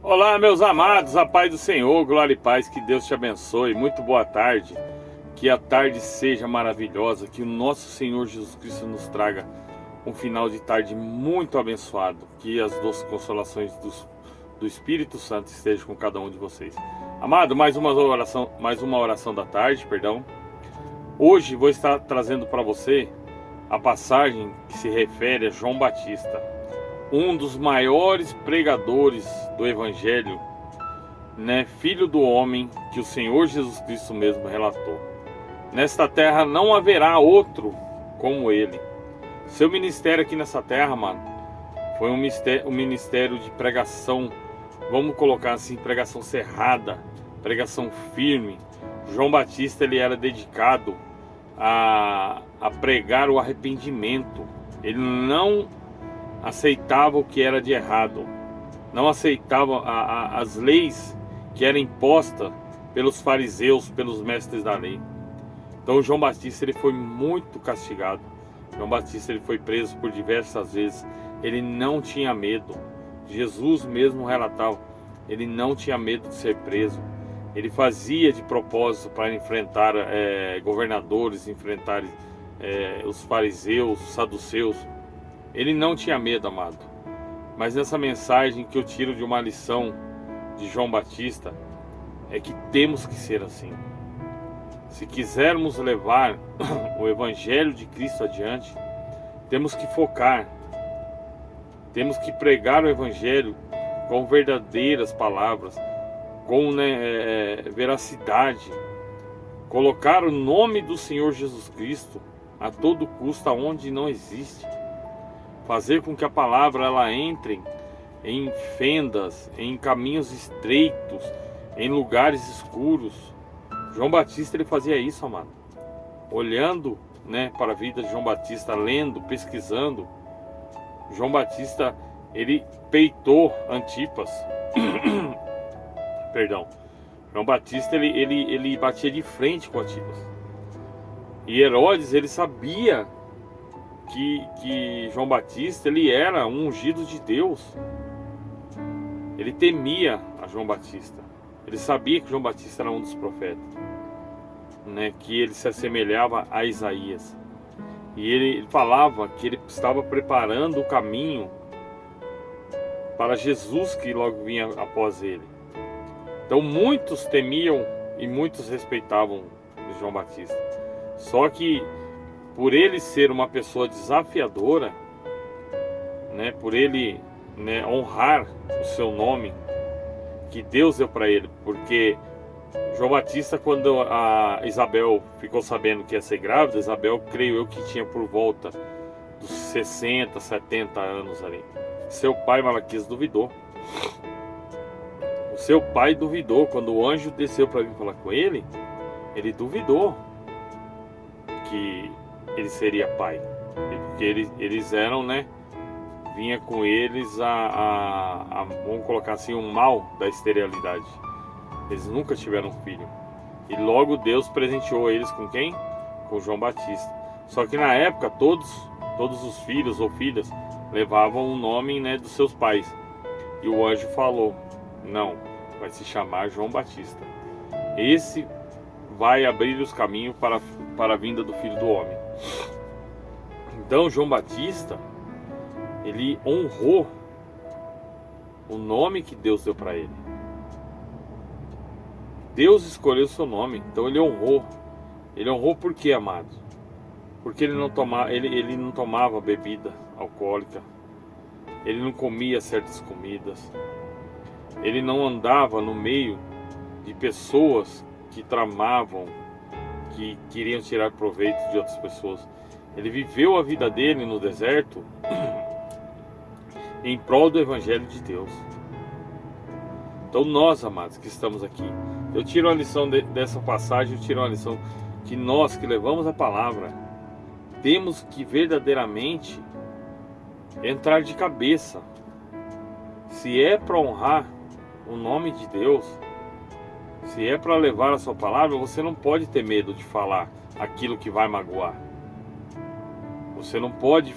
Olá, meus amados, a paz do Senhor, glória e paz, que Deus te abençoe. Muito boa tarde, que a tarde seja maravilhosa, que o nosso Senhor Jesus Cristo nos traga um final de tarde muito abençoado, que as doces consolações do Espírito Santo estejam com cada um de vocês. Amado, mais uma oração da tarde, perdão. Hoje vou estar trazendo para você a passagem que se refere a João Batista, um dos maiores pregadores do Evangelho, né, filho do homem, que o Senhor Jesus Cristo mesmo relatou. Nesta terra não haverá outro como ele. Seu ministério aqui nessa terra, mano, foi um ministério de pregação, vamos colocar assim, pregação cerrada, pregação firme. João Batista, ele era dedicado a pregar o arrependimento. Ele não aceitava o que era de errado, não aceitava as leis que eram impostas pelos fariseus, pelos mestres da lei. Então João Batista, ele foi muito castigado. João Batista, ele foi preso por diversas vezes. Ele não tinha medo. Jesus mesmo relatava, ele não tinha medo de ser preso. Ele fazia de propósito para enfrentar governadores, enfrentar os fariseus, os saduceus. Ele não tinha medo, amado. Mas nessa mensagem que eu tiro de uma lição de João Batista é que temos que ser assim. Se quisermos levar o Evangelho de Cristo adiante, temos que focar, temos que pregar o Evangelho com verdadeiras palavras, com veracidade, colocar o nome do Senhor Jesus Cristo a todo custo aonde não existe. Fazer com que a palavra ela entre em fendas, em caminhos estreitos, em lugares escuros. João Batista, ele fazia isso, amado. Olhando, para a vida de João Batista, lendo, pesquisando, João Batista, ele peitou Antipas. Perdão. João Batista, ele batia de frente com Antipas. E Herodes, ele sabia que João Batista, ele era um ungido de Deus. Ele temia a João Batista. Ele sabia que João Batista era um dos profetas, que ele se assemelhava a Isaías. E ele falava que ele estava preparando o caminho para Jesus, que logo vinha após ele. Então muitos temiam e muitos respeitavam João Batista. Só que por ele ser uma pessoa desafiadora, por ele honrar o seu nome que Deus deu para ele, porque João Batista, quando a Isabel ficou sabendo que ia ser grávida, Isabel, creio eu, que tinha por volta dos 60, 70 anos ali. Seu pai, Malaquias, duvidou. O seu pai duvidou. Quando o anjo desceu para vir falar com ele, ele duvidou que ele seria pai, porque eles eram, vinha com eles vamos colocar assim, um mal da esterilidade. Eles nunca tiveram filho. E logo Deus presenteou eles com quem? Com João Batista. Só que na época todos os filhos ou filhas levavam o nome, dos seus pais. E o anjo falou: não, vai se chamar João Batista. Esse vai abrir os caminhos para a vinda do Filho do Homem. Então João Batista, ele honrou o nome que Deus deu para ele. Deus escolheu o seu nome, então ele honrou. Ele honrou por quê, amados? Porque ele não tomava bebida alcoólica, ele não comia certas comidas, ele não andava no meio de pessoas que tramavam, que queriam tirar proveito de outras pessoas. Ele viveu a vida dele no deserto em prol do Evangelho de Deus. Então nós, amados, que estamos aqui, eu tiro a lição dessa passagem, eu tiro a lição que nós que levamos a palavra, temos que verdadeiramente entrar de cabeça. Se é para honrar o nome de Deus, se é para levar a sua palavra, você não pode ter medo de falar aquilo que vai magoar. Você não pode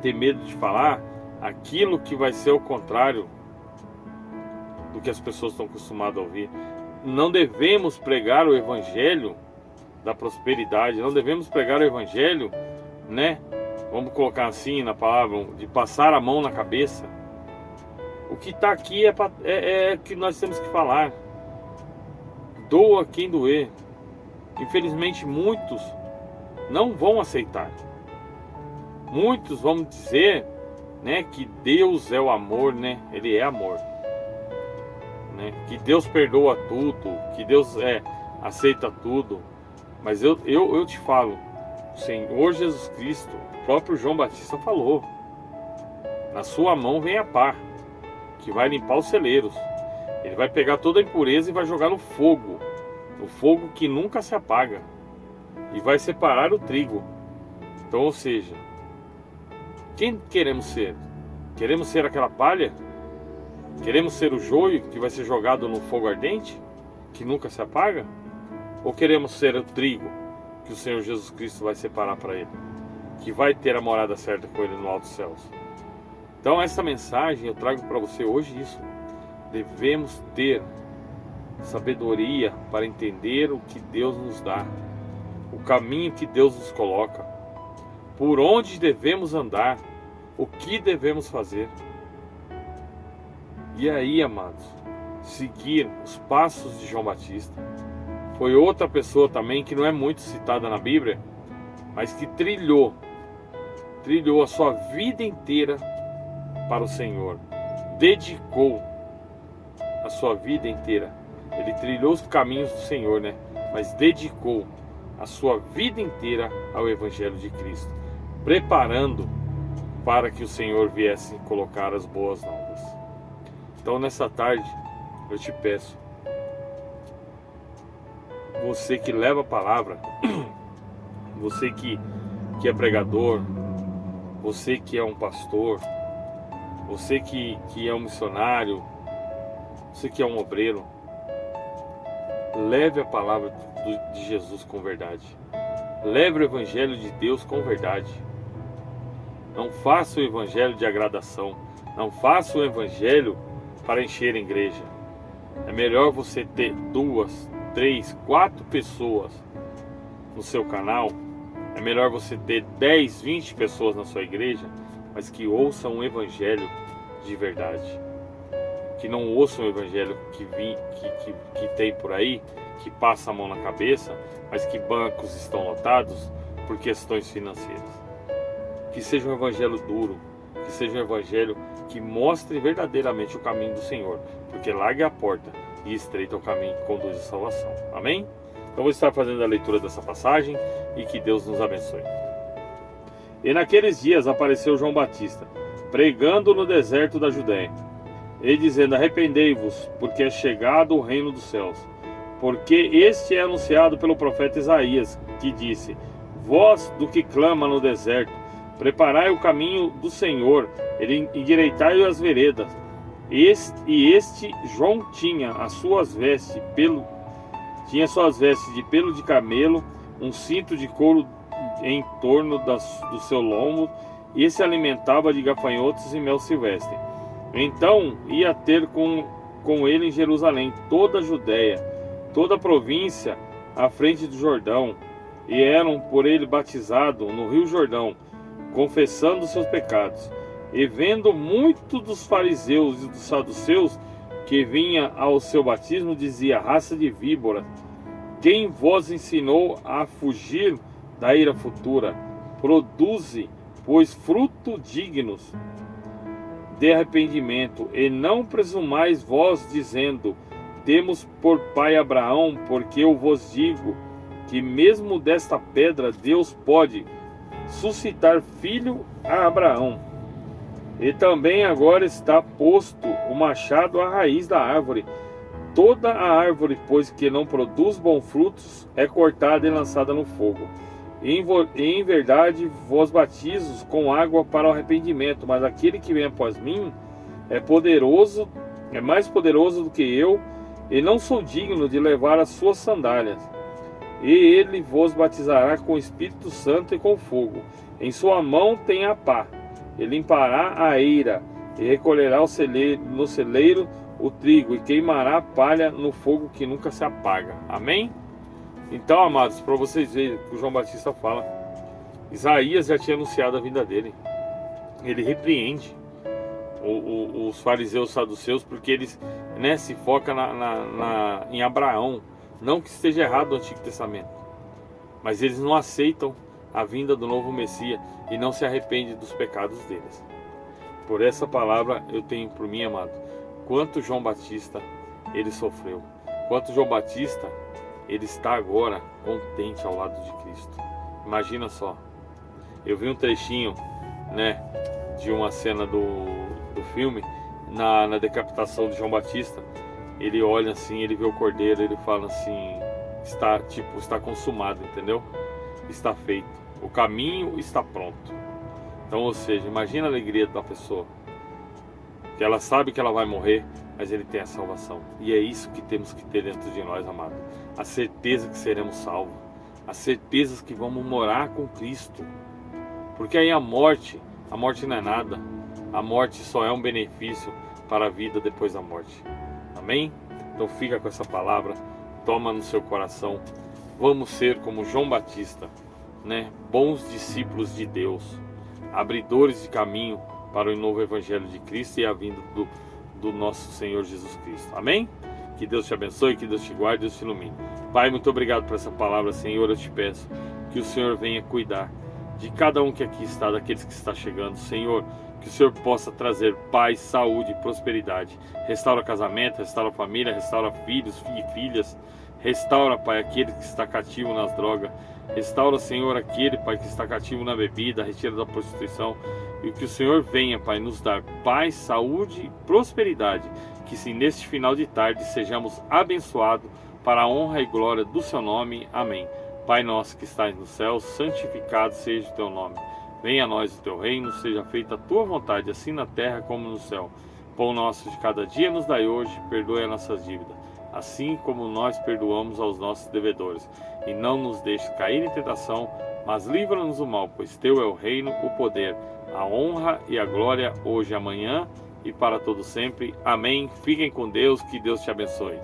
ter medo de falar aquilo que vai ser o contrário do que as pessoas estão acostumadas a ouvir. Não devemos pregar o evangelho da prosperidade, não devemos pregar o evangelho, né? Vamos colocar assim na palavra, de passar a mão na cabeça. O que está aqui é que nós temos que falar. Doa quem doer. Infelizmente muitos não vão aceitar. Muitos vão dizer, né, que Deus é o amor, né? Ele é amor, né? Que Deus perdoa tudo, que Deus aceita tudo. Mas eu te falo, o Senhor Jesus Cristo, o próprio João Batista falou: na sua mão vem a pá, que vai limpar os celeiros. Ele vai pegar toda a impureza e vai jogar no fogo que nunca se apaga, e vai separar o trigo. Então, ou seja, quem queremos ser? Queremos ser aquela palha? Queremos ser o joio que vai ser jogado no fogo ardente, que nunca se apaga? Ou queremos ser o trigo que o Senhor Jesus Cristo vai separar para ele, que vai ter a morada certa com ele no alto céus? Então essa mensagem eu trago para você hoje isso. Devemos ter sabedoria para entender o que Deus nos dá, o caminho que Deus nos coloca, por onde devemos andar, o que devemos fazer. E aí, amados, seguir os passos de João Batista. Foi outra pessoa também que não é muito citada na Bíblia, mas que trilhou a sua vida inteira para o Senhor, dedicou a sua vida inteira. Ele trilhou os caminhos do Senhor, né? Mas dedicou a sua vida inteira ao Evangelho de Cristo, preparando para que o Senhor viesse colocar as boas novas. Então nessa tarde eu te peço, você que leva a palavra, você que é pregador, você que é um pastor, você que é um missionário, você que é um obreiro, leve a palavra de Jesus com verdade. Leve o Evangelho de Deus com verdade. Não faça o Evangelho de agradação. Não faça o Evangelho para encher a igreja. É melhor você ter 2, 3, 4 pessoas no seu canal. É melhor você ter 10, 20 pessoas na sua igreja, mas que ouçam o Evangelho de verdade. Que não ouçam o Evangelho que tem por aí, que passa a mão na cabeça, mas que bancos estão lotados por questões financeiras. Que seja um Evangelho duro, que seja um Evangelho que mostre verdadeiramente o caminho do Senhor, porque larga a porta e estreita o caminho que conduz à salvação. Amém? Então vou estar fazendo a leitura dessa passagem e que Deus nos abençoe. E naqueles dias apareceu João Batista, pregando no deserto da Judéia, e dizendo: arrependei-vos, porque é chegado o reino dos céus. Porque este é anunciado pelo profeta Isaías, que disse: voz do que clama no deserto, preparai o caminho do Senhor, endireitai as veredas. Este João tinha suas vestes de pelo de camelo, um cinto de couro em torno do seu lombo, e se alimentava de gafanhotos e mel silvestre. Então ia ter com ele em Jerusalém toda a Judéia, toda a província à frente do Jordão, e eram por ele batizados no rio Jordão, confessando seus pecados. E vendo muito dos fariseus e dos saduceus que vinha ao seu batismo, dizia: raça de víbora, quem vos ensinou a fugir da ira futura? Produze, pois, fruto dignos de arrependimento, e não presumais vós, dizendo: temos por pai Abraão, porque eu vos digo que mesmo desta pedra Deus pode suscitar filho a Abraão. E também agora está posto o machado à raiz da árvore. Toda a árvore, pois, que não produz bons frutos, é cortada e lançada no fogo. E em verdade vos batizo com água para o arrependimento, mas aquele que vem após mim é mais poderoso do que eu, e não sou digno de levar as suas sandálias. E ele vos batizará com o Espírito Santo e com fogo. Em sua mão tem a pá, e limpará a eira, e recolherá no celeiro o trigo e queimará a palha no fogo que nunca se apaga. Amém? Então, amados, para vocês verem o que o João Batista fala, Isaías já tinha anunciado a vinda dele. Ele repreende os fariseus saduceus porque eles, né, se focam em Abraão. Não que esteja errado o Antigo Testamento, mas eles não aceitam a vinda do novo Messias e não se arrependem dos pecados deles. Por essa palavra eu tenho por mim, amado, quanto João Batista ele sofreu, quanto João Batista ele está agora contente ao lado de Cristo. Imagina só, eu vi um trechinho, né, de uma cena do filme, na decapitação de João Batista. Ele olha assim, ele vê o cordeiro, ele fala assim, está consumado, entendeu? Está feito, o caminho está pronto. Então, ou seja, imagina a alegria da pessoa, que ela sabe que ela vai morrer, mas ele tem a salvação. E é isso que temos que ter dentro de nós, amado. A certeza que seremos salvos, a certeza que vamos morar com Cristo. Porque aí a morte não é nada. A morte só é um benefício para a vida depois da morte. Amém? Então fica com essa palavra, toma no seu coração. Vamos ser como João Batista, né? Bons discípulos de Deus, abridores de caminho para o novo Evangelho de Cristo e a vinda do nosso Senhor Jesus Cristo. Amém? Que Deus te abençoe, que Deus te guarde, Deus te ilumine. Pai, muito obrigado por essa palavra, Senhor. Eu te peço que o Senhor venha cuidar de cada um que aqui está, daqueles que está chegando, Senhor. Que o Senhor possa trazer paz, saúde e prosperidade. Restaura casamento, restaura família, restaura filhos e filhas. Restaura, Pai, aquele que está cativo nas drogas. Restaura, Senhor, aquele, Pai, que está cativo na bebida, retira da prostituição. E que o Senhor venha, Pai, nos dar paz, saúde e prosperidade. Que se neste final de tarde sejamos abençoados para a honra e glória do Seu nome. Amém. Pai nosso que estás no céu, santificado seja o Teu nome. Venha a nós o Teu reino, seja feita a Tua vontade, assim na terra como no céu. Pão nosso de cada dia nos dai hoje, perdoe as nossas dívidas, assim como nós perdoamos aos nossos devedores. E não nos deixes cair em tentação, mas livra-nos do mal, pois Teu é o reino, o poder, a honra e a glória, hoje e amanhã, e para todo sempre. Amém. Fiquem com Deus, que Deus te abençoe.